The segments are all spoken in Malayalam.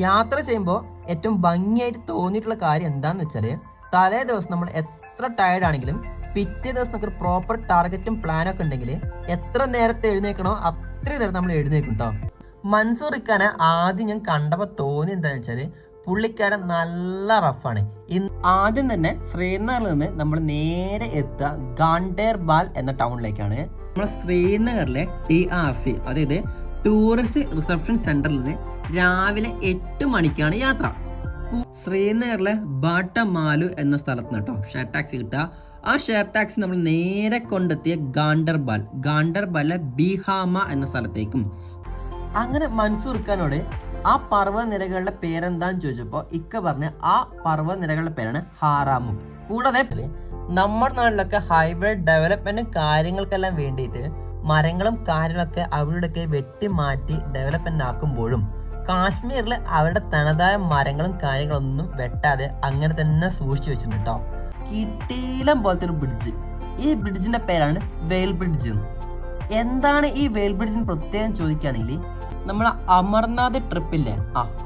യാത്ര ചെയ്യുമ്പോൾ ഏറ്റവും ഭംഗിയായിട്ട് തോന്നിയിട്ടുള്ള കാര്യം എന്താണെന്ന് വെച്ചാൽ, തലേ ദിവസം നമ്മൾ എത്ര ടയർഡ് ആണെങ്കിലും പിറ്റേ ദിവസം നമുക്ക് ഒരു പ്രോപ്പർ ടാർഗറ്റും പ്ലാനൊക്കെ ഉണ്ടെങ്കിൽ എത്ര നേരത്തെ എഴുന്നേക്കണോ അത്രയും നേരം നമ്മൾ എഴുന്നേക്കും കേട്ടോ. മൻസൂർ ഇക്കാനെ ആദ്യം ഞാൻ കണ്ടപ്പോൾ തോന്നി എന്താണെന്ന് വെച്ചാൽ, പുള്ളിക്കാരൻ നല്ല റഫാണ്. ആദ്യം തന്നെ ശ്രീനഗറിൽ നിന്ന് നമ്മൾ നേരെ എത്തുക ഗാണ്ടർബാൽ എന്ന ടൗണിലേക്കാണ്. നമ്മൾ ശ്രീനഗറിലെ TRC, അതായത് ടൂറിസ്റ്റ് റിസപ്ഷൻ സെന്ററിൽ നിന്ന് രാവിലെ 8 മണിക്കാണ് യാത്ര. ശ്രീനഗറിലെ ബാട്ടമാലു എന്ന സ്ഥലത്ത് കേട്ടോ ഷെയർ ടാക്സി കിട്ടുക. ആ ഷെയർ ടാക്സി നമ്മൾ നേരെ കൊണ്ടെത്തിയ ഗാണ്ടർബാലിലെ ബിഹാമ എന്ന സ്ഥലത്തേക്കും. അങ്ങനെ മൻസൂർ ഖാനോട് ആ പർവ്വതനിരകളുടെ പേരെന്താന്ന് ചോദിച്ചപ്പോൾ ഇക്ക പറഞ്ഞ ആ പർവ്വതനിരകളുടെ പേരാണ് ഹാരാമുഖ്. കൂടാതെ നമ്മുടെ നാട്ടിലൊക്കെ ഹൈവേ ഡെവലപ്മെന്റും കാര്യങ്ങൾക്കെല്ലാം വേണ്ടിയിട്ട് മരങ്ങളും കാര്യങ്ങളൊക്കെ അവരുടെയൊക്കെ വെട്ടി മാറ്റി ഡെവലപ്മെന്റ് ആക്കുമ്പോഴും കാശ്മീരിൽ അവരുടെ തനതായ മരങ്ങളും കാര്യങ്ങളൊന്നും വെട്ടാതെ അങ്ങനെ തന്നെ സൂക്ഷിച്ചു വെച്ചിട്ടുണ്ട് കേട്ടോ. കിട്ടീലം പോലത്തെ ഒരു ബ്രിഡ്ജ്. ഈ ബ്രിഡ്ജിന്റെ പേരാണ് വെയിൽ ബ്രിഡ്ജ്. എന്താണ് ഈ വെയിൽ ബ്രിഡ്ജിന് പ്രത്യേകം ചോദിക്കുകയാണെങ്കിൽ, നമ്മൾ അമർനാഥ് ട്രിപ്പില്ലേ,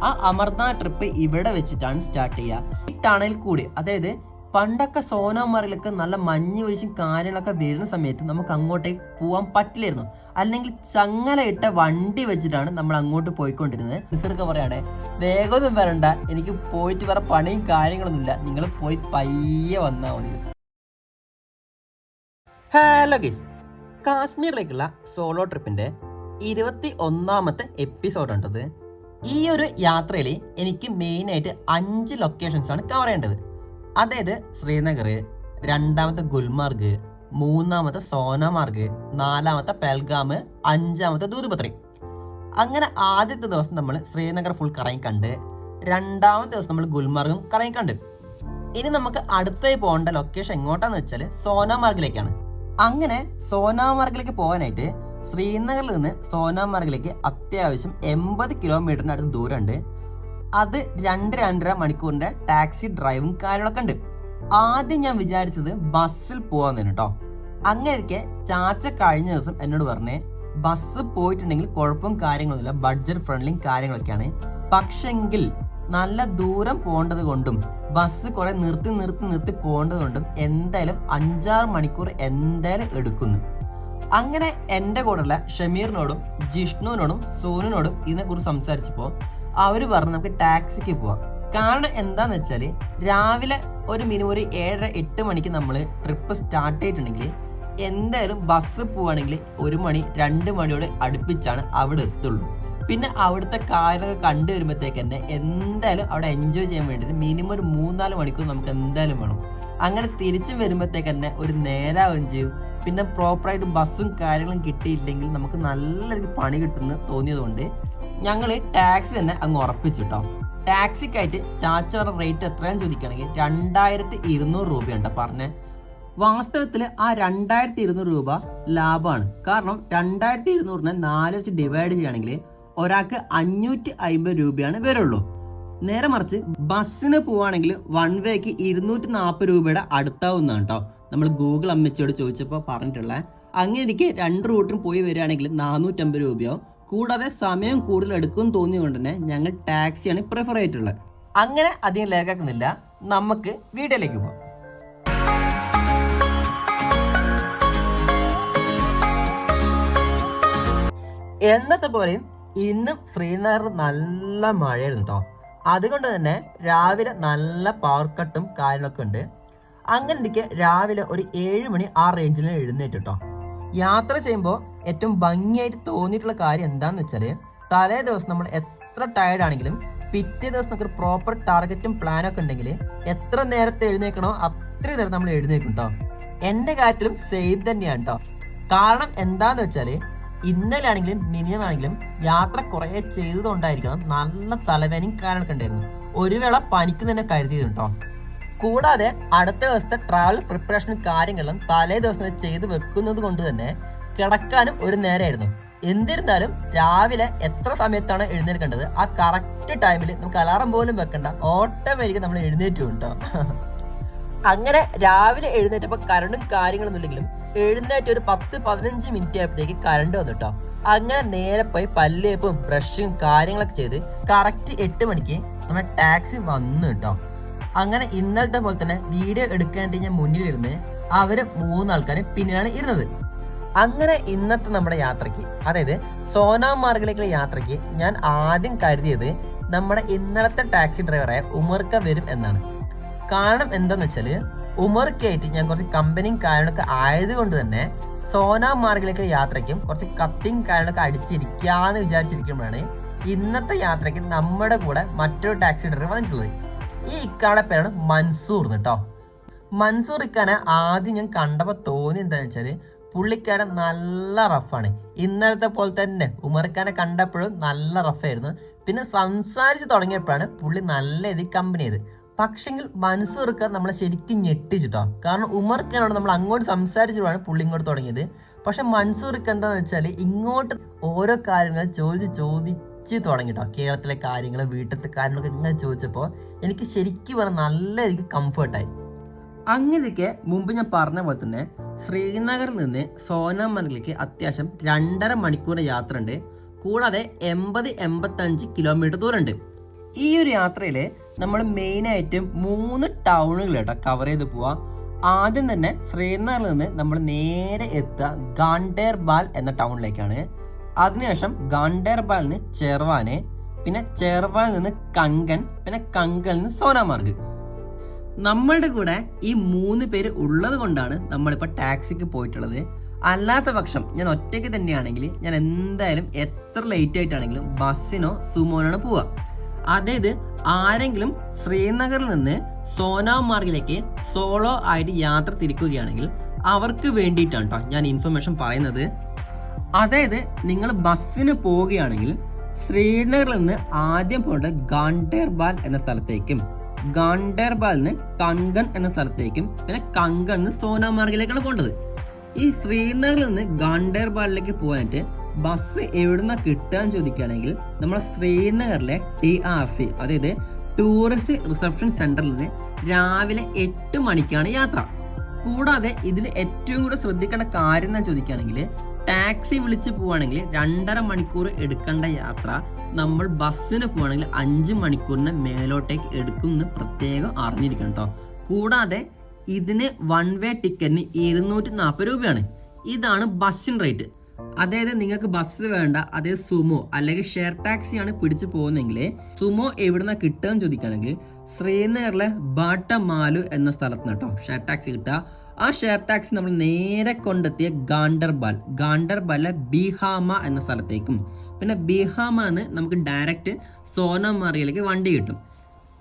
ആ അമർനാഥ് ട്രിപ്പ് ഇവിടെ വെച്ചിട്ടാണ് സ്റ്റാർട്ട് ചെയ്യുക. ഈ ടണൽ കൂടി, അതായത് പണ്ടൊക്കെ സോനാമാർഗിലൊക്കെ നല്ല മഞ്ഞ് വീഴ്ചയും കാര്യങ്ങളൊക്കെ വരുന്ന സമയത്ത് നമുക്ക് അങ്ങോട്ടേക്ക് പോകാൻ പറ്റില്ലായിരുന്നു. അല്ലെങ്കിൽ ചങ്ങല ഇട്ട വണ്ടി വെച്ചിട്ടാണ് നമ്മൾ അങ്ങോട്ട് പോയിക്കൊണ്ടിരുന്നത്. നിസർക്ക പറയാണ്, വേഗമൊന്നും വരണ്ട, എനിക്ക് പോയിട്ട് വേറെ പണിയും കാര്യങ്ങളൊന്നുമില്ല, നിങ്ങൾ പോയി പയ്യെ വന്നാൽ മതി. ഹലോ ഗൈസ്, കാശ്മീരിലേക്കുള്ള സോളോ ട്രിപ്പിന്റെ 21ാമത്തെ എപ്പിസോഡാണിത്. ഈ ഒരു യാത്രയിൽ എനിക്ക് മെയിനായിട്ട് 5 ലൊക്കേഷൻസ് ആണ് കവർ ചെയ്യേണ്ടത്. അതായത് ശ്രീനഗർ, 2ാമത്തെ ഗുൽമാർഗ്, 3ാമത്തെ സോനാമാർഗ്, 4ാമത്തെ പെൽഗാം, 5ാമത്തെ ദൂദ്പത്രി. അങ്ങനെ ആദ്യത്തെ ദിവസം നമ്മൾ ശ്രീനഗർ ഫുൾ കറങ്ങി കണ്ട്, 2ാമത്തെ ദിവസം നമ്മൾ ഗുൽമാർഗും കറങ്ങി കണ്ട്. ഇനി നമുക്ക് അടുത്തായി പോകേണ്ട ലൊക്കേഷൻ എങ്ങോട്ടാന്ന് വെച്ചാൽ സോനാമാർഗിലേക്കാണ്. അങ്ങനെ സോനാമാർഗിലേക്ക് പോകാനായിട്ട് ശ്രീനഗറിൽ നിന്ന് സോനാമാർഗിലേക്ക് അത്യാവശ്യം 80 കിലോമീറ്ററിന് അടുത്ത് ദൂരമുണ്ട്. അത് 2-2.5 മണിക്കൂറിന്റെ ടാക്സി ഡ്രൈവും കാര്യങ്ങളൊക്കെ ഉണ്ട്. ആദ്യം ഞാൻ വിചാരിച്ചത് ബസ്സിൽ പോകാൻ തന്നെ കേട്ടോ. അങ്ങനെയൊക്കെ ചാച്ച കഴിഞ്ഞ ദിവസം എന്നോട് പറഞ്ഞേ, ബസ് പോയിട്ടുണ്ടെങ്കിൽ കുഴപ്പവും കാര്യങ്ങളൊന്നുമില്ല, ബഡ്ജറ്റ് ഫ്രണ്ട്ലിയും കാര്യങ്ങളൊക്കെയാണ്. പക്ഷെങ്കിൽ നല്ല ദൂരം പോകേണ്ടത് കൊണ്ടും ബസ് കുറെ നിർത്തി പോകേണ്ടത് കൊണ്ടും എന്തായാലും 5-6 മണിക്കൂർ എന്തായാലും എടുക്കുന്നു. അങ്ങനെ എൻ്റെ കൂടെയുള്ള ഷമീറിനോടും ജിഷ്ണുവിനോടും സോനുവിനോടും ഇതിനെക്കുറിച്ച് സംസാരിച്ചപ്പോൾ അവർ പറഞ്ഞു നമുക്ക് ടാക്സിക്ക് പോവാം. കാരണം എന്താന്ന് വെച്ചാൽ, രാവിലെ ഒരു മിനിമം ഒരു 7-8 മണിക്ക് നമ്മൾ ട്രിപ്പ് സ്റ്റാർട്ട് ചെയ്തിട്ടുണ്ടെങ്കിൽ എന്തായാലും ബസ് പോവുകയാണെങ്കിൽ 1 മണി 2 മണിയോട് അടുപ്പിച്ചാണ് അവിടെ എത്തുള്ളൂ. പിന്നെ അവിടുത്തെ കാര്യങ്ങളൊക്കെ കണ്ടു വരുമ്പോഴത്തേക്ക് തന്നെ എന്തായാലും അവിടെ എൻജോയ് ചെയ്യാൻ വേണ്ടിയിട്ട് മിനിമം ഒരു 3-4 മണിക്കൂർ നമുക്ക് എന്തായാലും വേണം. അങ്ങനെ തിരിച്ചു വരുമ്പോഴത്തേക്ക് തന്നെ ഒരു നേരാവുകയും ചെയ്യും. പിന്നെ പ്രോപ്പറായിട്ട് ബസ്സും കാര്യങ്ങളും കിട്ടിയില്ലെങ്കിൽ നമുക്ക് നല്ല രീതിക്ക് പണി കിട്ടുമെന്ന് തോന്നിയതുകൊണ്ട് ഞങ്ങൾ ടാക്സി തന്നെ അങ്ങ് ഉറപ്പിച്ചു കേട്ടോ. ടാക്സിക്കായിട്ട് ചാച്ച പറഞ്ഞ റേറ്റ് എത്രയാണെന്ന് ചോദിക്കുകയാണെങ്കിൽ 2200 രൂപയുണ്ട് പറഞ്ഞേ. വാസ്തവത്തിൽ ആ 2200 രൂപ ലാഭമാണ്. കാരണം 2200-നെ 4 വെച്ച് ഡിവൈഡ് ചെയ്യുകയാണെങ്കിൽ ഒരാൾക്ക് 550 രൂപയാണ് വരുള്ളൂ. നേരെ മറിച്ച് ബസ്സിന് പോവുകയാണെങ്കിൽ 1 വേക്ക് 240 രൂപയുടെ അടുത്താവുന്നതാണ് കേട്ടോ. നമ്മൾ ഗൂഗിൾ അമ്മച്ചിയോട് ചോദിച്ചപ്പോൾ പറഞ്ഞിട്ടുള്ള. അങ്ങനെ എനിക്ക് 2 റൂട്ടിനും പോയി വരികയാണെങ്കിൽ 450 രൂപയാവും. കൂടാതെ സമയം കൂടുതൽ എടുക്കും തോന്നിയതുകൊണ്ട് തന്നെ ഞങ്ങൾ ടാക്സിയാണ് പ്രിഫർ ചെയ്തിട്ടുള്ളത്. അങ്ങനെ അധികം ലേഖാക്കുന്നില്ല, നമുക്ക് വീഡിയോയിലേക്ക് പോകാം. എന്നത്തെ പോലെയും ഇന്നും ശ്രീനഗറിൽ നല്ല മഴയായിരുന്നു കേട്ടോ. അതുകൊണ്ട് തന്നെ രാവിലെ നല്ല പവർ കട്ടും കാര്യങ്ങളൊക്കെ ഉണ്ട്. അങ്ങനെ എനിക്ക് രാവിലെ ഒരു 7 മണി ആ റേഞ്ചിൽ എഴുന്നേറ്റ് കേട്ടോ. യാത്ര ചെയ്യുമ്പോൾ ഏറ്റവും ഭംഗിയായിട്ട് തോന്നിയിട്ടുള്ള കാര്യം എന്താണെന്ന് വെച്ചാൽ, തലേ ദിവസം നമ്മൾ എത്ര ടയർഡ് ആണെങ്കിലും പിറ്റേ ദിവസം നമുക്ക് ഒരു പ്രോപ്പർ ടാർഗറ്റും പ്ലാനൊക്കെ ഉണ്ടെങ്കിൽ എത്ര നേരത്തെ എഴുന്നേക്കണോ അത്രയും നേരം നമ്മൾ എഴുന്നേക്കും കേട്ടോ. എൻ്റെ കാര്യത്തിലും സെയിം തന്നെയാണ് കേട്ടോ. കാരണം എന്താന്ന് വെച്ചാൽ, ഇന്നലെ ആണെങ്കിലും മിനിയാണെങ്കിലും യാത്ര കുറേ ചെയ്തതുകൊണ്ടായിരിക്കണം നല്ല തലവേനയും കാര്യങ്ങളൊക്കെ ഉണ്ടായിരുന്നു. ഒരു വേള പനിക്ക് തന്നെ കരുതിയതുണ്ടോ. കൂടാതെ അടുത്ത ദിവസത്തെ ട്രാവൽ പ്രിപ്പറേഷനും കാര്യങ്ങളും തലേ ദിവസം ചെയ്ത് വെക്കുന്നത് കൊണ്ട് തന്നെ കിടക്കാനും ഒരു നേരമായിരുന്നു. എന്നിരുന്നാലും രാവിലെ എത്ര സമയത്താണ് എഴുന്നേൽക്കേണ്ടത് ആ കറക്റ്റ് ടൈമിൽ നമുക്ക് അലാറം പോലും വെക്കണ്ട, ഓട്ടോമാറ്റിക് നമ്മൾ എഴുന്നേറ്റ് കേട്ടോ. അങ്ങനെ രാവിലെ എഴുന്നേറ്റപ്പോൾ കറണ്ടും കാര്യങ്ങളൊന്നും ഇല്ലെങ്കിലും എഴുന്നേറ്റ് ഒരു 10-15 മിനിറ്റ് ആയപ്പോഴത്തേക്ക് കറണ്ട് വന്നു കേട്ടോ. അങ്ങനെ നേരെ പോയി പല്ലേപ്പും ബ്രഷും കാര്യങ്ങളൊക്കെ ചെയ്ത് കറക്റ്റ് 8 മണിക്ക് നമ്മുടെ ടാക്സി വന്നു കേട്ടോ. അങ്ങനെ ഇന്നലത്തെ പോലെ തന്നെ വീഡിയോ എടുക്കാനായിട്ട് ഞാൻ മുന്നിലിരുന്ന് അവര് 3 ആൾക്കാരും പിന്നിലാണ് ഇരുന്നത്. അങ്ങനെ ഇന്നത്തെ നമ്മുടെ യാത്രയ്ക്ക്, അതായത് സോനാമാർഗിലേക്കുള്ള യാത്രയ്ക്ക് ഞാൻ ആദ്യം കരുതിയത് നമ്മുടെ ഇന്നലത്തെ ടാക്സി ഡ്രൈവറായ ഉമർക്ക വരും എന്നാണ്. കാരണം എന്താന്ന് വെച്ചാല് ഉമർക്കായിട്ട് ഞാൻ കുറച്ച് കമ്പനിയും കാര്യങ്ങളൊക്കെ ആയതുകൊണ്ട് തന്നെ സോനാമാർഗിലേക്കുള്ള യാത്രയ്ക്കും കുറച്ച് കത്തിയും കാര്യങ്ങളൊക്കെ അടിച്ചിരിക്കാന്ന് വിചാരിച്ചിരിക്കുമ്പോഴാണ് ഇന്നത്തെ യാത്രയ്ക്ക് നമ്മുടെ കൂടെ മറ്റൊരു ടാക്സി ഡ്രൈവർ വന്നിട്ടുള്ളത്. ഈ ഇക്കാടെ പേരാണ് മൻസൂർ കേട്ടോ. മൻസൂർ ഇക്കാനെ ആദ്യം ഞാൻ കണ്ടപ്പോൾ തോന്നി എന്താണെന്ന് വെച്ചാൽ പുള്ളിക്കാരൻ നല്ല റഫാണ്. ഇന്നലത്തെ പോലെ തന്നെ ഉമർഖാനെ കണ്ടപ്പോഴും നല്ല റഫായിരുന്നു. പിന്നെ സംസാരിച്ച് തുടങ്ങിയപ്പോഴാണ് പുള്ളി നല്ല രീതിയിൽ കമ്പനി ചെയ്ത്. പക്ഷെങ്കിൽ മൻസൂർ ഖാൻ നമ്മളെ ശരിക്കും ഞെട്ടിച്ചിട്ടോ. കാരണം ഉമർഖാനോട് നമ്മൾ അങ്ങോട്ട് സംസാരിച്ചപ്പോഴാണ് പുള്ളി ഇങ്ങോട്ട് തുടങ്ങിയത്. പക്ഷെ മൻസൂർ ഖാൻ എന്താണെന്ന് വെച്ചാൽ ഇങ്ങോട്ട് ഓരോ കാര്യങ്ങൾ ചോദിച്ച് തുടങ്ങിട്ടോ. കേരളത്തിലെ കാര്യങ്ങൾ, വീട്ടിലത്തെ കാര്യങ്ങളൊക്കെ ഇങ്ങനെ ചോദിച്ചപ്പോൾ എനിക്ക് ശരിക്കും പറഞ്ഞാൽ നല്ല രീതിക്ക് കംഫർട്ടായി. അങ്ങനെയൊക്കെ മുമ്പ് ഞാൻ പറഞ്ഞ പോലെ തന്നെ ശ്രീനഗറിൽ നിന്ന് സോനാമാർഗിലേക്ക് അത്യാവശ്യം 2.5 മണിക്കൂർ യാത്ര ഉണ്ട്. കൂടാതെ 80-85 കിലോമീറ്റർ ദൂരമുണ്ട്. ഈ ഒരു യാത്രയിൽ നമ്മൾ മെയിനായിട്ടും 3 ടൗണുകൾ കേട്ടോ കവർ ചെയ്ത് പോവാ. ആദ്യം തന്നെ ശ്രീനഗറിൽ നിന്ന് നമ്മൾ നേരെ എത്തുക ഗാണ്ടേർബാൽ എന്ന ടൗണിലേക്കാണ്. അതിനുശേഷം ഗാണ്ടേർബാലിൽ നിന്ന് ചെർവാന്, പിന്നെ ചെർവാനിൽ നിന്ന് കങ്കൻ, പിന്നെ കങ്കനിൽ നിന്ന് സോനാമാർഗ്. നമ്മളുടെ കൂടെ ഈ 3 പേര് ഉള്ളത് കൊണ്ടാണ് നമ്മളിപ്പോൾ ടാക്സിക്ക് പോയിട്ടുള്ളത്. അല്ലാത്ത പക്ഷം ഞാൻ ഒറ്റയ്ക്ക് തന്നെയാണെങ്കിൽ ഞാൻ എന്തായാലും എത്ര ലേറ്റ് ആയിട്ടാണെങ്കിലും ബസ്സിനോ സുമോനാണ് പോവുക. അതായത് ആരെങ്കിലും ശ്രീനഗറിൽ നിന്ന് സോനാമാർഗിലേക്ക് സോളോ ആയിട്ട് യാത്ര തിരിക്കുകയാണെങ്കിൽ അവർക്ക് വേണ്ടിയിട്ടാണ് കേട്ടോ ഞാൻ ഇൻഫർമേഷൻ പറയുന്നത്. അതായത് നിങ്ങൾ ബസ്സിന് പോവുകയാണെങ്കിൽ ശ്രീനഗറിൽ നിന്ന് ആദ്യം പോകേണ്ടത് ഗാണ്ടേർബാൽ എന്ന സ്ഥലത്തേക്കും, ഗാണ്ടേർബാലിൽ നിന്ന് കങ്കൺ എന്ന സ്ഥലത്തേക്കും, പിന്നെ കങ്കൺ നിന്ന് സോനാമാർഗിലേക്കാണ് പോകേണ്ടത്. ഈ ശ്രീനഗറിൽ നിന്ന് ഗാണ്ടേർബാലിലേക്ക് പോകാനായിട്ട് ബസ് എവിടുന്ന കിട്ടാൻ ചോദിക്കുകയാണെങ്കിൽ നമ്മുടെ ശ്രീനഗറിലെ TRC, അതായത് ടൂറിസ്റ്റ് റിസപ്ഷൻ സെന്ററിൽ നിന്ന് രാവിലെ 8 മണിക്കാണ് യാത്ര. കൂടാതെ ഇതിൽ ഏറ്റവും കൂടുതൽ ശ്രദ്ധിക്കേണ്ട കാര്യം എന്ന് ചോദിക്കുകയാണെങ്കിൽ ടാക്സി വിളിച്ച് പോവുകയാണെങ്കിൽ 2.5 മണിക്കൂർ എടുക്കേണ്ട യാത്ര നമ്മൾ ബസ്സിന് പോവുകയാണെങ്കിൽ 5 മണിക്കൂറിന് മേലോട്ടേക്ക് എടുക്കും എന്ന് പ്രത്യേകം അറിഞ്ഞിരിക്കണം കേട്ടോ. കൂടാതെ ഇതിന് 1 വേ ടിക്കറ്റിന് 240 രൂപയാണ്. ഇതാണ് ബസ്സിൻ റേറ്റ്. അതായത് നിങ്ങൾക്ക് ബസ് വേണ്ട, അതായത് സുമോ അല്ലെങ്കിൽ ഷെയർ ടാക്സിയാണ് പിടിച്ചു പോകുന്നതെങ്കിൽ സുമോ എവിടുന്ന കിട്ടുകയെന്ന് ചോദിക്കുകയാണെങ്കിൽ ശ്രീനഗറിലെ ബാട്ടമാലു എന്ന സ്ഥലത്ത് കേട്ടോ ഷെയർ ടാക്സി കിട്ടുക. ആ ഷെയർ ടാക്സി നമ്മൾ നേരെ കൊണ്ടെത്തിയ ഗാണ്ടർബാലിലെ ബിഹാമ എന്ന സ്ഥലത്തേക്കും, പിന്നെ ബിഹാമ എന്ന് നമുക്ക് ഡയറക്റ്റ് സോനാമാർഗിലേക്ക് വണ്ടി കിട്ടും.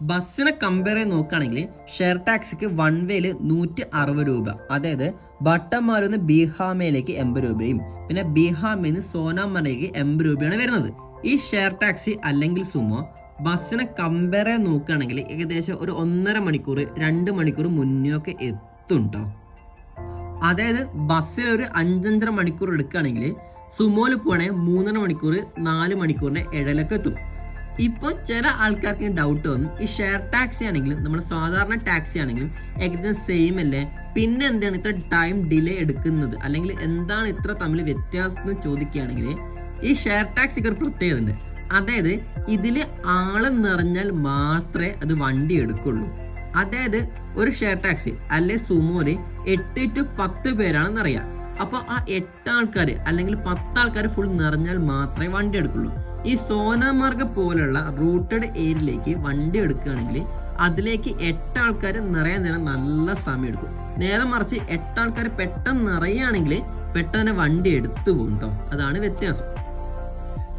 ബസ്സിനെ കമ്പയർ ചെയ്ത് നോക്കുകയാണെങ്കിൽ ഷെയർ ടാക്സിക്ക് 1 വേയിൽ 160 രൂപ, അതായത് ബട്ടമാലു നിന്ന് ബിഹാമയിലേക്ക് 80 രൂപയും പിന്നെ ബിഹാമയിൽ നിന്ന് സോനാമാർഗിലേക്ക് 80 രൂപയാണ് വരുന്നത്. ഈ ഷെയർ ടാക്സി അല്ലെങ്കിൽ സുമോ ബസ്സിനെ കമ്പയർ ചെയ്ത് നോക്കുകയാണെങ്കിൽ ഏകദേശം ഒരു 1.5 മണിക്കൂർ 2 മണിക്കൂർ മുന്നേയൊക്കെ എത്തും കേട്ടോ. അതായത് ബസ്സിൽ ഒരു 5-5.5 മണിക്കൂർ എടുക്കുകയാണെങ്കിൽ സുമോയിൽ പോകണമെങ്കിൽ 3.5 മണിക്കൂർ 4 മണിക്കൂറിന് ഇടയിലൊക്കെ എത്തും. ഇപ്പോൾ ചില ആൾക്കാർക്ക് ഡൗട്ട് വന്നു, ഈ ഷെയർ ടാക്സി ആണെങ്കിലും നമ്മൾ സാധാരണ ടാക്സി ആണെങ്കിലും ഏകദേശം സെയിം അല്ലേ, പിന്നെ എന്താണ് ഇത്ര ടൈം ഡിലേ എടുക്കുന്നത്, അല്ലെങ്കിൽ എന്താണ് ഇത്ര തമ്മിൽ വ്യത്യാസം എന്ന് ചോദിക്കുകയാണെങ്കിൽ ഈ ഷെയർ ടാക്സിക്ക് ഒരു പ്രത്യേകത ഉണ്ട്. അതായത് ഇതിൽ ആള് നിറഞ്ഞാൽ മാത്രമേ അത് വണ്ടി എടുക്കുള്ളൂ. അതായത് ഒരു ഷെയർ ടാക്സി അല്ലെ സുമോയില് 8 to 10 പേരാണെന്നറിയാം. അപ്പോൾ ആ 8 ആൾക്കാർ അല്ലെങ്കിൽ 10 ആൾക്കാർ ഫുൾ നിറഞ്ഞാൽ മാത്രമേ വണ്ടി എടുക്കുള്ളൂ. ഈ സോനാമാർഗ് പോലുള്ള റൂട്ടഡ് ഏരിയയിലേക്ക് വണ്ടി എടുക്കുകയാണെങ്കിൽ അതിലേക്ക് 8 ആൾക്കാർ നിറയാൻ നേരം നല്ല സമയം എടുക്കും. നേരെ മറിച്ച് 8 ആൾക്കാർ പെട്ടെന്ന് നിറയുകയാണെങ്കിൽ പെട്ടെന്ന് വണ്ടി എടുത്തു പോകും കേട്ടോ. അതാണ് വ്യത്യാസം.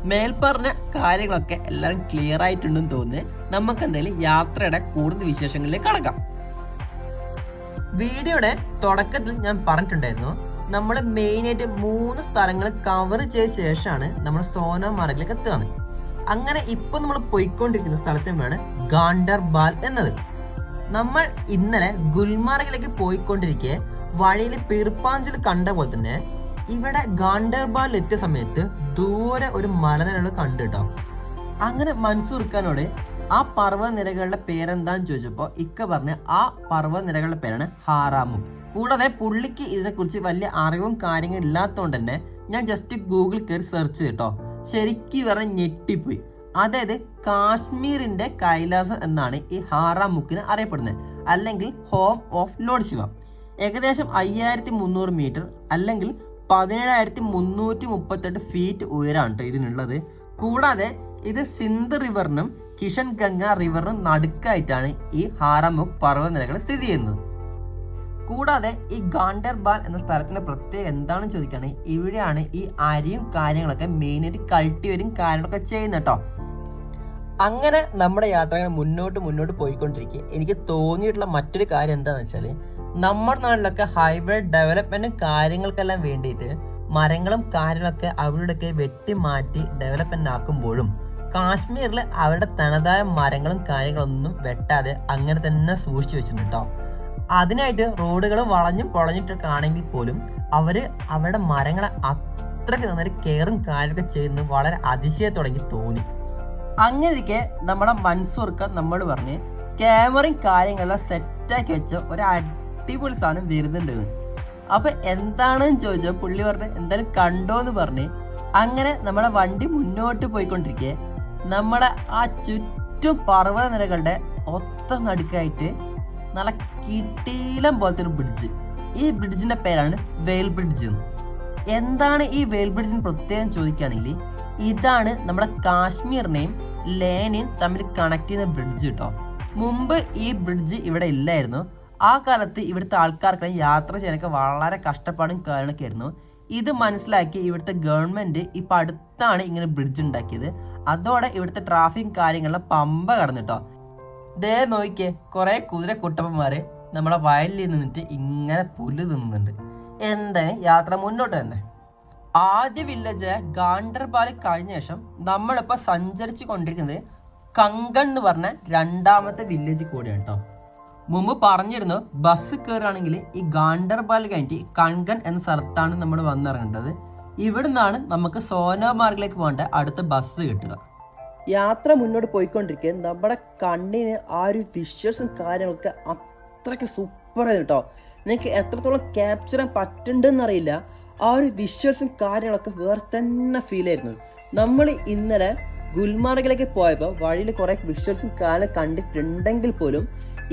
മേൽപ്പറഞ്ഞ കാര്യങ്ങളൊക്കെ എല്ലാവരും ക്ലിയർ ആയിട്ടുണ്ടെന്ന് തോന്നുന്നു. നമുക്ക് എന്തായാലും യാത്രയുടെ കൂടുതൽ വിശേഷങ്ങളിലേക്ക് കടക്കാം. വീഡിയോയുടെ തുടക്കത്തിൽ ഞാൻ പറഞ്ഞിട്ടുണ്ടായിരുന്നു നമ്മൾ മെയിനായിട്ട് 3 സ്ഥലങ്ങൾ കവർ ചെയ്ത ശേഷമാണ് നമ്മൾ സോനാമാർഗിലേക്ക് എത്തുന്നത്. അങ്ങനെ ഇപ്പോൾ നമ്മൾ പോയിക്കൊണ്ടിരിക്കുന്ന സ്ഥലത്തിനാണ് ഗാണ്ടർബാൽ എന്നത്. നമ്മൾ ഇന്നലെ ഗുൽമാർഗിലേക്ക് പോയിക്കൊണ്ടിരിക്കെ വഴിയിൽ പീർപ്പാഞ്ചിൽ കണ്ട പോലെ തന്നെ ഇവിടെ ഗാണ്ടർബാലിൽ എത്തിയ സമയത്ത് ദൂരെ ഒരു മലനിരകൾ കണ്ടു കേട്ടോ. അങ്ങനെ മൻസൂർ ഖാനോട് ആ പർവ്വതനിരകളുടെ പേരെന്താന്ന് ചോദിച്ചപ്പോൾ ഇക്ക പറഞ്ഞ ആ പർവ്വതനിരകളുടെ പേരാണ് ഹാറാമുഖ്. കൂടാതെ പുള്ളിക്ക് ഇതിനെക്കുറിച്ച് വലിയ അറിവും കാര്യങ്ങളും ഇല്ലാത്തതുകൊണ്ട് തന്നെ ഞാൻ ജസ്റ്റ് ഗൂഗിൾ കയറി സെർച്ച് ചെയ്തിട്ടോ, ശരിക്കും പറഞ്ഞ ഞെട്ടിപ്പോയി. അതായത് കാശ്മീരിന്റെ കൈലാസം എന്നാണ് ഈ ഹാറാമുക്കിന് അറിയപ്പെടുന്നത്, അല്ലെങ്കിൽ ഹോം ഓഫ് ലോർഡ് ശിവ. ഏകദേശം 5300 മീറ്റർ അല്ലെങ്കിൽ 17,338 ഫീറ്റ് ഉയരാണ് ഇതിനുള്ളത്. കൂടാതെ ഇത് സിന്ധ് റിവറിനും കിഷൻ ഗംഗ റിവറിനും നടുക്കായിട്ടാണ് ഈ ഹാറാമുഖ് പർവ്വതനിരകൾ സ്ഥിതി ചെയ്യുന്നത്. കൂടാതെ ഈ ഗാണ്ടർബാൽ എന്ന സ്ഥലത്തിന്റെ പ്രത്യേകത എന്താണെന്ന് ചോദിക്കുകയാണെങ്കിൽ ഇവിടെയാണ് ഈ അരിയും കാര്യങ്ങളൊക്കെ മെയിനായിട്ട് കൾട്ടിവേറ്റും കാര്യങ്ങളൊക്കെ ചെയ്യുന്നത് കേട്ടോ. അങ്ങനെ നമ്മുടെ യാത്രകൾ മുന്നോട്ട് പോയിക്കൊണ്ടിരിക്കുക എനിക്ക് തോന്നിയിട്ടുള്ള മറ്റൊരു കാര്യം എന്താണെന്ന് വെച്ചാൽ, നമ്മുടെ നാട്ടിലൊക്കെ ഹൈവേ ഡെവലപ്മെന്റും കാര്യങ്ങൾക്കെല്ലാം വേണ്ടിയിട്ട് മരങ്ങളും കാര്യങ്ങളൊക്കെ അവരുടെയൊക്കെ വെട്ടി മാറ്റി ഡെവലപ്മെന്റ് ആക്കുമ്പോഴും കാശ്മീരിൽ അവരുടെ തനതായ മരങ്ങളും കാര്യങ്ങളൊന്നും വെട്ടാതെ അങ്ങനെ തന്നെ സൂക്ഷിച്ചു വെച്ചിട്ടുണ്ട് കേട്ടോ. അതിനായിട്ട് റോഡുകൾ വളഞ്ഞും പൊളഞ്ഞിട്ടൊക്കെ ആണെങ്കിൽ പോലും അവര് അവരുടെ മരങ്ങളെ അത്രയ്ക്ക് നന്നായിട്ട് കെയറും കാര്യമൊക്കെ ചെയ്യുന്നത് വളരെ അതിശയത്തോടെ എനിക്ക് തോന്നി. അങ്ങനെ ഇരിക്കെ നമ്മുടെ മൻസൂർക്ക നമ്മൾ പറഞ്ഞ് ക്യാമറയും കാര്യങ്ങളെല്ലാം സെറ്റാക്കി വെച്ച ഒരു അടിപൊളി സാധനം വരുന്നുണ്ട്. അപ്പൊ എന്താണെന്ന് ചോദിച്ചാൽ പുള്ളി പറഞ്ഞ് എന്തായാലും കണ്ടോന്ന് പറഞ്ഞ് അങ്ങനെ നമ്മളെ വണ്ടി മുന്നോട്ട് പോയിക്കൊണ്ടിരിക്കെ നമ്മളെ ആ ചുറ്റും പർവ്വതനിരകളുടെ ഒത്ത നടുക്കായിട്ട് നല്ല കിട്ടീലം പോലത്തെ ഒരു ബ്രിഡ്ജ്. ഈ ബ്രിഡ്ജിന്റെ പേരാണ് വെയിൽ ബ്രിഡ്ജ്. എന്താണ് ഈ വെയിൽ ബ്രിഡ്ജിന് പ്രത്യേകം ചോദിക്കുകയാണെങ്കിൽ, ഇതാണ് നമ്മുടെ കാശ്മീരിനെയും ലേനെയും തമ്മിൽ കണക്ട് ചെയ്യുന്ന ബ്രിഡ്ജ് കേട്ടോ. മുമ്പ് ഈ ബ്രിഡ്ജ് ഇവിടെ ഇല്ലായിരുന്നു. ആ കാലത്ത് ഇവിടുത്തെ ആൾക്കാർക്ക് യാത്ര ചെയ്യാനൊക്കെ വളരെ കഷ്ടപ്പാടും കാര്യങ്ങളൊക്കെ ആയിരുന്നു. ഇത് മനസ്സിലാക്കി ഇവിടുത്തെ ഗവൺമെന്റ് ഇപ്പം അടുത്താണ് ഇങ്ങനെ ബ്രിഡ്ജ് ഉണ്ടാക്കിയത്. അതോടെ ഇവിടുത്തെ ട്രാഫിക് കാര്യങ്ങളെല്ലാം പമ്പ കടന്നിട്ടോ. ദേ നോക്കിയേ, കുറെ കുതിര കുട്ടപ്പന്മാര് നമ്മുടെ വയലിൽ നിന്നിട്ട് ഇങ്ങനെ പുല്ല് തിന്നുന്നുണ്ട്. എന്തായാലും യാത്ര മുന്നോട്ട് തന്നെ. ആദ്യ വില്ലേജ് ഗാണ്ടർബാൽ കഴിഞ്ഞ ശേഷം നമ്മളിപ്പോൾ സഞ്ചരിച്ചു കൊണ്ടിരിക്കുന്നത് കങ്കൺ എന്ന് പറഞ്ഞ രണ്ടാമത്തെ വില്ലേജ് കൂടിയാണ് കേട്ടോ. മുമ്പ് പറഞ്ഞിരുന്നു ബസ് കയറുകയാണെങ്കിൽ ഈ ഗാണ്ടർബാൽ കഴിഞ്ഞിട്ട് കങ്കൺ എന്ന സ്ഥലത്താണ് നമ്മൾ വന്നിറങ്ങേണ്ടത്. ഇവിടെ നിന്നാണ് നമുക്ക് സോനമാർഗിലേക്ക് പോകേണ്ട അടുത്ത ബസ് കിട്ടുക. യാത്ര മുന്നോട്ട് പോയിക്കൊണ്ടിരിക്കുക നമ്മുടെ കണ്ണിന് ആ ഒരു വിഷ്വൽസും കാര്യങ്ങളൊക്കെ അത്രയ്ക്ക് സൂപ്പറായിരുന്നു കേട്ടോ. നിങ്ങൾക്ക് എത്രത്തോളം ക്യാപ്ചർ ചെയ്യാൻ പറ്റുന്നുണ്ടെന്നറിയില്ല. ആ ഒരു വിഷ്വൽസും കാര്യങ്ങളൊക്കെ വേറെ തന്നെ ഫീൽ ആയിരുന്നു. നമ്മൾ ഇന്നലെ ഗുൽമാർഗിലേക്ക് പോയപ്പോൾ വഴിയിൽ കുറേ വിഷ്വൽസും കാലം കണ്ടിട്ടുണ്ടെങ്കിൽ പോലും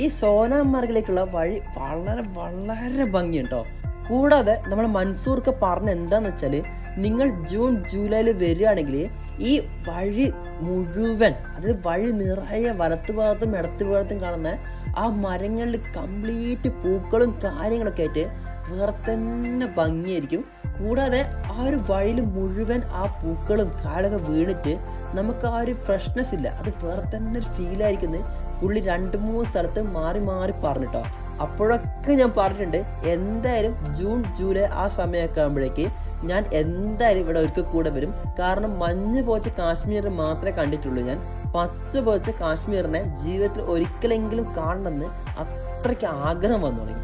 ഈ സോനാമാർഗിലേക്കുള്ള വഴി വളരെ വളരെ ഭംഗിയുണ്ടോ. കൂടാതെ നമ്മൾ മൻസൂർക്ക് പറഞ്ഞ എന്താന്ന് വെച്ചാൽ, നിങ്ങൾ ജൂൺ ജൂലൈയിൽ വരികയാണെങ്കിൽ ഈ വഴി മുഴുവൻ, അതായത് വഴി നിറയെ വലത്ത് ഭാഗത്തും ഇടത്ത് ഭാഗത്തും കാണുന്ന ആ മരങ്ങളിൽ കംപ്ലീറ്റ് പൂക്കളും കാര്യങ്ങളൊക്കെ ആയിട്ട് വേറെ തന്നെ ഭംഗിയായിരിക്കും. കൂടാതെ ആ ഒരു വഴിയിൽ മുഴുവൻ ആ പൂക്കളും കാലൊക്കെ വീണിട്ട് നമുക്ക് ആ ഒരു ഫ്രഷ്നെസ് ഇല്ല, അത് വേറെ തന്നെ ഒരു ഫീലായിരിക്കുന്നത് പുള്ളി 2-3 സ്ഥലത്ത് മാറി മാറി പറഞ്ഞിട്ടോ. അപ്പോഴൊക്കെ ഞാൻ പറഞ്ഞിട്ടുണ്ട് എന്തായാലും ജൂൺ ജൂലൈ ആ സമയമൊക്കെ ആകുമ്പോഴേക്ക് ഞാൻ എന്തായാലും ഇവിടെ ഒരിക്കൽ കൂടെ വരും. കാരണം മഞ്ഞ് പോച്ച കാശ്മീരിൽ മാത്രമേ കണ്ടിട്ടുള്ളൂ. ഞാൻ പച്ച പോച്ച കാശ്മീരിനെ ജീവിതത്തിൽ ഒരിക്കലെങ്കിലും കാണണമെന്ന് അത്രയ്ക്ക് ആഗ്രഹം വന്നു തുടങ്ങി.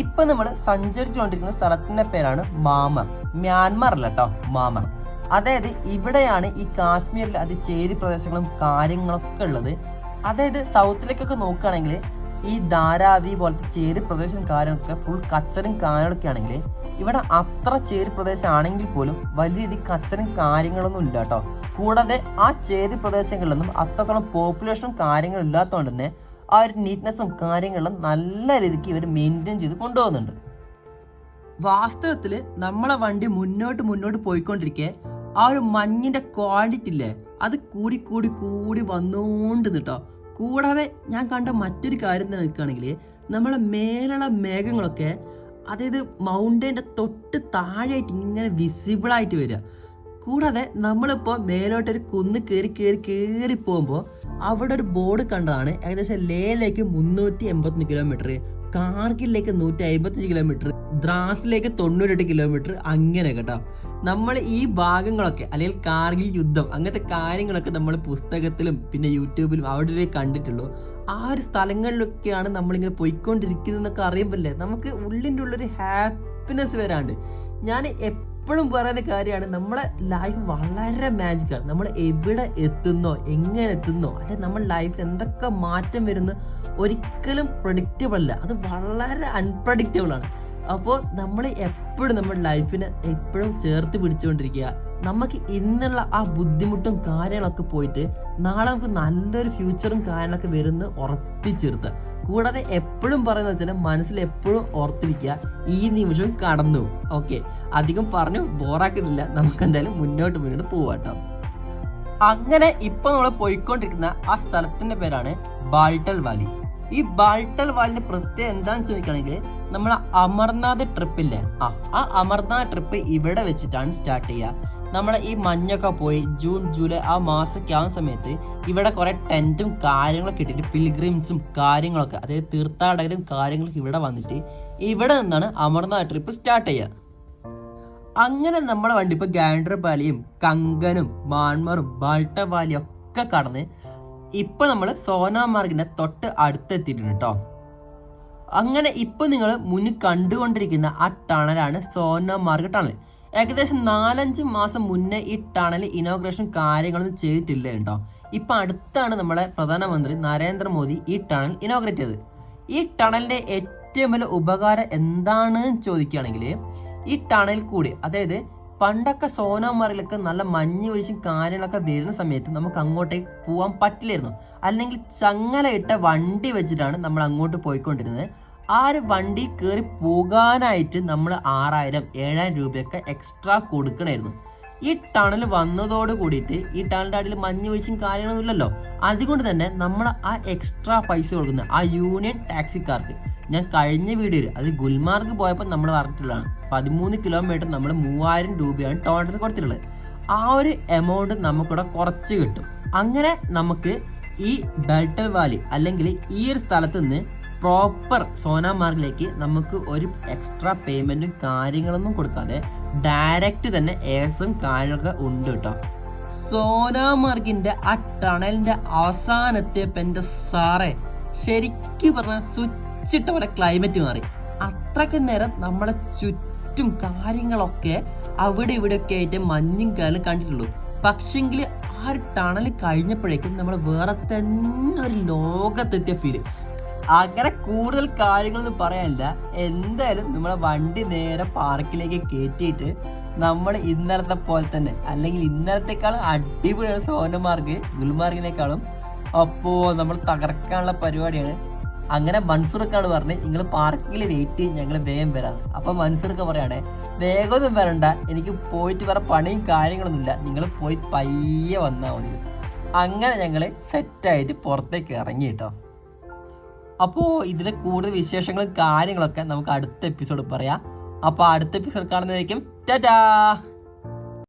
ഇപ്പൊ നമ്മൾ സഞ്ചരിച്ചുകൊണ്ടിരിക്കുന്ന സ്ഥലത്തിന്റെ പേരാണ് മാമർ. മ്യാൻമർ അല്ല കേട്ടോ, മാമർ. അതായത് ഇവിടെയാണ് ഈ കാശ്മീരിൽ ചേരി പ്രദേശങ്ങളും കാര്യങ്ങളൊക്കെ ഉള്ളത്. അതായത് സൗത്തിലേക്കൊക്കെ നോക്കുകയാണെങ്കിൽ ഈ ധാരാവി പോലത്തെ ചേരി പ്രദേശം കാര്യങ്ങളൊക്കെ ഫുൾ കച്ചറും കാര്യങ്ങളൊക്കെ ആണെങ്കിൽ ഇവിടെ അത്ര ചേരി പ്രദേശം ആണെങ്കിൽ പോലും വലിയ രീതിയിൽ കച്ചറും കാര്യങ്ങളൊന്നും ഇല്ല കേട്ടോ. കൂടാതെ ആ ചേരി പ്രദേശങ്ങളിലൊന്നും അത്രത്തോളം പോപ്പുലേഷനും കാര്യങ്ങളും ഇല്ലാത്തതുകൊണ്ട് തന്നെ ആ ഒരു നീറ്റ്നെസ്സും കാര്യങ്ങളും നല്ല രീതിക്ക് ഇവർ മെയിൻറ്റെയിൻ ചെയ്ത് കൊണ്ടുപോകുന്നുണ്ട്. വാസ്തവത്തിൽ നമ്മളെ വണ്ടി മുന്നോട്ട് പോയിക്കൊണ്ടിരിക്കെ ആ ഒരു മഞ്ഞിന്റെ ക്വാളിറ്റി ഇല്ലേ, അത് കൂടി വന്നുകൊണ്ട് കേട്ടോ. കൂടാതെ ഞാൻ കണ്ട മറ്റൊരു കാര്യം എന്താ നിൽക്കുകയാണെങ്കിൽ, നമ്മളെ മേലുള്ള മേഘങ്ങളൊക്കെ അതായത് മൗണ്ടൈൻ്റെ തൊട്ട് താഴെയായിട്ട് ഇങ്ങനെ വിസിബിളായിട്ട് വരിക. കൂടാതെ നമ്മളിപ്പോൾ മേലോട്ടൊരു കുന്ന് കയറി പോകുമ്പോൾ അവിടെ ഒരു ബോർഡ് കണ്ടതാണ്. ഏകദേശം ലേയിലേക്ക് 381 കിലോമീറ്റർ, കാർഗിലേക്ക് 155 കിലോമീറ്റർ, ദ്രാസിലേക്ക് 98 കിലോമീറ്റർ, അങ്ങനെ കേട്ടോ. നമ്മൾ ഈ ഭാഗങ്ങളൊക്കെ അല്ലെങ്കിൽ കാർഗിൽ യുദ്ധം അങ്ങനത്തെ കാര്യങ്ങളൊക്കെ നമ്മൾ പുസ്തകത്തിലും പിന്നെ യൂട്യൂബിലും അവിടെ കണ്ടിട്ടുള്ളൂ. ആ ഒരു സ്ഥലങ്ങളിലൊക്കെയാണ് നമ്മളിങ്ങനെ പോയിക്കൊണ്ടിരിക്കുന്നതെന്നൊക്കെ അറിയുമ്പോഴല്ലേ നമുക്ക് ഉള്ളിൻ്റെ ഉള്ളൊരു ഹാപ്പിനെസ് വരാണ്ട്. ഞാൻ എപ്പോഴും പറയുന്ന കാര്യമാണ്, നമ്മളെ ലൈഫ് വളരെ മാജിക്കാണ്. നമ്മൾ എവിടെ എത്തുന്നോ, എങ്ങനെ എത്തുന്നോ, അല്ലെ നമ്മുടെ ലൈഫിൽ എന്തൊക്കെ മാറ്റം വരുന്നു ഒരിക്കലും പ്രഡിക്റ്റബിൾ അല്ല, അത് വളരെ അൺപ്രഡിക്റ്റബിൾ ആണ്. അപ്പോൾ നമ്മൾ എപ്പോഴും നമ്മുടെ ലൈഫിനെ എപ്പോഴും ചേർത്ത് പിടിച്ചുകൊണ്ടിരിക്കുക. നമുക്ക് ഇന്നുള്ള ആ ബുദ്ധിമുട്ടും കാര്യങ്ങളൊക്കെ പോയിട്ട് നാളെ നമുക്ക് നല്ലൊരു ഫ്യൂച്ചറും കാര്യങ്ങളൊക്കെ വരുന്ന ഉറപ്പിച്ചിരുത്തുക. കൂടാതെ എപ്പോഴും പറയുന്നത് വെച്ചാൽ മനസ്സിൽ എപ്പോഴും ഓർത്തിരിക്കുക, ഈ നിമിഷം കടന്നു. ഓക്കെ, അധികം പറഞ്ഞു ബോറാക്കുന്നില്ല, നമുക്ക് എന്തായാലും മുന്നോട്ട് പോവാട്ടോ. അങ്ങനെ ഇപ്പൊ നമ്മൾ പോയിക്കൊണ്ടിരിക്കുന്ന ആ സ്ഥലത്തിന്റെ പേരാണ് ബാൾട്ടൽ വാലി. ഈ ബാൾട്ടൽ വാലിന്റെ പ്രത്യേകത എന്താണെന്ന് ചോദിക്കുകയാണെങ്കിൽ, നമ്മൾ അമർനാഥ് ട്രിപ്പില്ലേ, ആ അമർനാഥ് ട്രിപ്പ് ഇവിടെ വെച്ചിട്ടാണ് സ്റ്റാർട്ട് ചെയ്യുക. നമ്മളെ ഈ മഞ്ഞൊക്കെ പോയി ജൂൺ ജൂലൈ ആ മാസമൊക്കെ ആവുന്ന സമയത്ത് ഇവിടെ കുറെ ടെന്റും കാര്യങ്ങളൊക്കെ ഇട്ടിട്ട് പിൽഗ്രിംസും കാര്യങ്ങളൊക്കെ, അതായത് തീർത്ഥാടകരും കാര്യങ്ങളൊക്കെ ഇവിടെ വന്നിട്ട് ഇവിടെ നിന്നാണ് അമർനാഥ് ട്രിപ്പ് സ്റ്റാർട്ട് ചെയ്യുക. അങ്ങനെ നമ്മളെ വണ്ടി ഇപ്പൊ ഗാൻഡർ വാലിയും കങ്കനും മാൻമറും ബാൾട്ടൽ വാലിയും ഒക്കെ കടന്ന് ഇപ്പൊ നമ്മൾ സോനാമാർഗിന്റെ തൊട്ട് അടുത്തെത്തിയിട്ടുണ്ട് കേട്ടോ. അങ്ങനെ ഇപ്പൊ നിങ്ങൾ മുന്നിൽ കണ്ടുകൊണ്ടിരിക്കുന്ന ആ ടണലാണ് സോനാമാർഗ് ടണൽ. ഏകദേശം 4-5 മാസം മുന്നേ ഈ ടണൽ ഇനോഗ്രേഷൻ കാര്യങ്ങളൊന്നും ചെയ്തിട്ടില്ല കേട്ടോ. ഇപ്പൊ അടുത്താണ് നമ്മളെ പ്രധാനമന്ത്രി നരേന്ദ്രമോദി ഈ ടണൽ ഇനോഗ്രേറ്റ് ചെയ്തത്. ഈ ടണലിന്റെ ഏറ്റവും വലിയ ഉപകാരം എന്താണെന്ന് ചോദിക്കുകയാണെങ്കിൽ, ഈ ടണൽ കൂടി, അതായത് പണ്ടൊക്കെ സോനാമാർഗിലൊക്കെ നല്ല മഞ്ഞ് വീഴ്ചയും കാര്യങ്ങളൊക്കെ വരുന്ന സമയത്ത് നമുക്ക് അങ്ങോട്ടേക്ക് പോകാൻ പറ്റില്ലായിരുന്നു. അല്ലെങ്കിൽ ചങ്ങലയിട്ട വണ്ടി വെച്ചിട്ടാണ് നമ്മൾ അങ്ങോട്ട് പോയിക്കൊണ്ടിരുന്നത്. ആ ഒരു വണ്ടി കയറി പോകാനായിട്ട് നമ്മൾ 6000-7000 രൂപയൊക്കെ എക്സ്ട്രാ കൊടുക്കണമായിരുന്നു. ഈ ടണൽ വന്നതോട് കൂടിയിട്ട് ഈ ടണലിൻ്റെ അടിയിൽ മഞ്ഞ് വീഴ്ചയും കാര്യങ്ങളൊന്നും ഇല്ലല്ലോ. അതുകൊണ്ട് തന്നെ നമ്മൾ ആ എക്സ്ട്രാ പൈസ കൊടുക്കുന്ന ആ യൂണിയൻ ടാക്സിക്കാർക്ക്, ഞാൻ കഴിഞ്ഞ വീഡിയോയിൽ അത് ഗുൽമാർഗ് പോയപ്പോൾ നമ്മൾ പറഞ്ഞിട്ടുള്ളതാണ്, 13 കിലോമീറ്റർ നമ്മൾ 3000 രൂപയാണ് ടോട്ടൽ കൊടുത്തിട്ടുള്ളത്. ആ ഒരു എമൗണ്ട് നമുക്കിവിടെ കുറച്ച് കിട്ടും. അങ്ങനെ നമുക്ക് ഈ ബാൾട്ടൽ വാലി അല്ലെങ്കിൽ ഈ ഒരു സ്ഥലത്ത് നിന്ന് പ്രോപ്പർ സോനാമാർഗിലേക്ക് നമുക്ക് ഒരു എക്സ്ട്രാ പേയ്മെന്റും കാര്യങ്ങളൊന്നും കൊടുക്കാതെ ഡയറക്റ്റ് തന്നെ ഏസും കാര്യങ്ങളൊക്കെ ഉണ്ട് കേട്ടോ. സോനാമാർഗിന്റെ ആ ടണലിന്റെ അവസാനത്തെയപ്പോൾ എൻ്റെ സാറേ, ശരിക്കും പറഞ്ഞാൽ സ്വിച്ചിട്ട പോലെ ക്ലൈമറ്റ് മാറി. അത്രയ്ക്ക് നേരം നമ്മളെ ചുറ്റും കാര്യങ്ങളൊക്കെ അവിടെ ഇവിടെയൊക്കെ ആയിട്ട് മഞ്ഞും കാലം കണ്ടിട്ടുള്ളൂ. പക്ഷെങ്കിൽ ആ ഒരു ടണൽ കഴിഞ്ഞപ്പോഴേക്കും നമ്മൾ വേറെ തന്നെ ഒരു ലോകത്തെത്തിയ ഫീല്. അങ്ങനെ കൂടുതൽ കാര്യങ്ങളൊന്നും പറയാനില്ല. എന്തായാലും നമ്മളെ വണ്ടി നേരെ പാർക്കിലേക്ക് കയറ്റിയിട്ട് നമ്മൾ ഇന്നലത്തെ പോലെ തന്നെ, അല്ലെങ്കിൽ ഇന്നലത്തെക്കാളും അടിപൊളിയാണ് സോനമാർഗ് ഗുൽമാർഗിനേക്കാളും. അപ്പോൾ നമ്മൾ തകർക്കാനുള്ള പരിപാടിയാണ്. അങ്ങനെ മൻസൂർക്കാണ് പറഞ്ഞത്, നിങ്ങൾ പാർക്കിൽ വെയിറ്റ് ചെയ്യും, ഞങ്ങൾ വേഗം വരാം. അപ്പം മൻസൂർക്ക് പറയാണ്, വേഗമൊന്നും വരണ്ട, എനിക്ക് പോയിട്ട് വേറെ പണിയും കാര്യങ്ങളൊന്നുമില്ല, നിങ്ങൾ പോയി പയ്യെ വന്നാൽ മതി. അങ്ങനെ ഞങ്ങൾ സെറ്റായിട്ട് പുറത്തേക്ക് ഇറങ്ങി കേട്ടോ. അപ്പോൾ ഇതിലെ കൂടുതൽ വിശേഷങ്ങളും കാര്യങ്ങളൊക്കെ നമുക്ക് അടുത്ത എപ്പിസോഡ് പറയാം. അപ്പോൾ അടുത്ത എപ്പിസോഡ് കാണുന്നതായിരിക്കും. ടാറ്റാ.